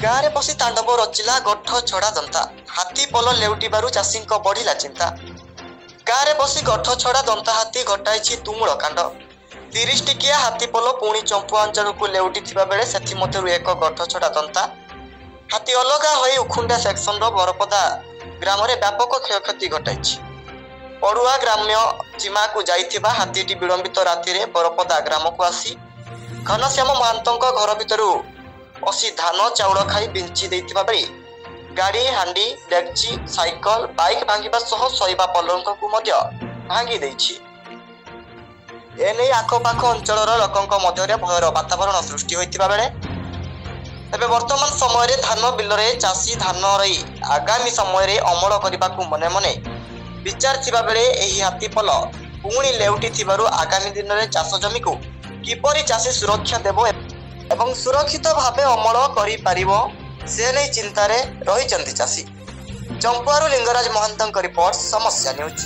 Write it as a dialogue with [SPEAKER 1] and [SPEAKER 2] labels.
[SPEAKER 1] ଗାଁରେ ବସି ତାଣ୍ଡବ ରଚିଲା ଗଠ ଛଡ଼ା ଦନ୍ତା। ହାତୀ ପଲ ଲେଉଟିବାରୁ ଚାଷୀଙ୍କ ବଢିଲା ଚିନ୍ତା। ଗାଁରେ ବସି ଗଠ ଛଡ଼ା ଦନ୍ତା ହାତୀ ଘଟାଇଛି ତୁମୁଳ କାଣ୍ଡ। 30 ଟିକିଆ ହାତୀ ପଲ ପୁଣି ଚମ୍ପୁଆ ଅଞ୍ଚଳକୁ ଲେଉଟିଥିବା ବେଳେ ସେଥିମଧ୍ୟରୁ ଏକ ଗଠ ଛଡ଼ା ଦନ୍ତା ହାତୀ ଅଲଗା ହୋଇ ଉଖୁଣ୍ଡା ସେକ୍ସନର ବରପଦା ଗ୍ରାମରେ ବ୍ୟାପକ କ୍ଷୟକ୍ଷତି ଘଟାଇଛି। ପଡୁଆ ଗ୍ରାମ୍ୟ ସୀମାକୁ ଯାଇଥିବା ହାତୀଟି ବିଳମ୍ବିତ ରାତିରେ ବରପଦା ଗ୍ରାମକୁ ଆସି ଘନଶ୍ୟାମ ମହାନ୍ତଙ୍କ ଘର ଭିତରୁ ପଶି ଧାନ ଚାଉଳ ଖାଇ ବିଞ୍ଚି ଦେଇଥିବା ବେଳେ ଗାଡ଼ି ହାଣ୍ଡି ଡେକ୍ଚି ସାଇକେଲ ବାଇକ୍ ଭାଙ୍ଗିବା ସହ ଶୋଇବା ପଲଙ୍କକୁ ମଧ୍ୟ ଭାଙ୍ଗି ଦେଇଛି। ଏନେଇ ଆଖପାଖ ଅଞ୍ଚଳର ଲୋକଙ୍କ ମଧ୍ୟରେ ଭୟର ବାତାବରଣ ସୃଷ୍ଟି ହୋଇଥିବା ବେଳେ ଏବେ ବର୍ତ୍ତମାନ ସମୟରେ ଧାନ ବିଲରେ ଚାଷୀ ଧାନ ରହି ଆଗାମୀ ସମୟରେ ଅମଳ କରିବାକୁ ମନେ ମନେ ବିଚାର ଥିବା ବେଳେ ଏହି ହାତୀପଲ ପୁଣି ଲେଉଟିଥିବାରୁ ଆଗାମୀ ଦିନରେ ଚାଷ ଜମିକୁ କିପରି ଚାଷୀ ସୁରକ୍ଷା ଦେବ ଏବଂ ସୁରକ୍ଷିତ ଭାବେ ଅମଳ କରିପାରିବ ସେ ନେଇ ଚିନ୍ତାରେ ରହିଛନ୍ତି ଚାଷୀ। ଚମ୍ପୁଆରୁ ଲିଙ୍ଗରାଜ ମହାନ୍ତଙ୍କ ରିପୋର୍ଟ ସମସ୍ୟା ନ୍ୟୁଜ୍।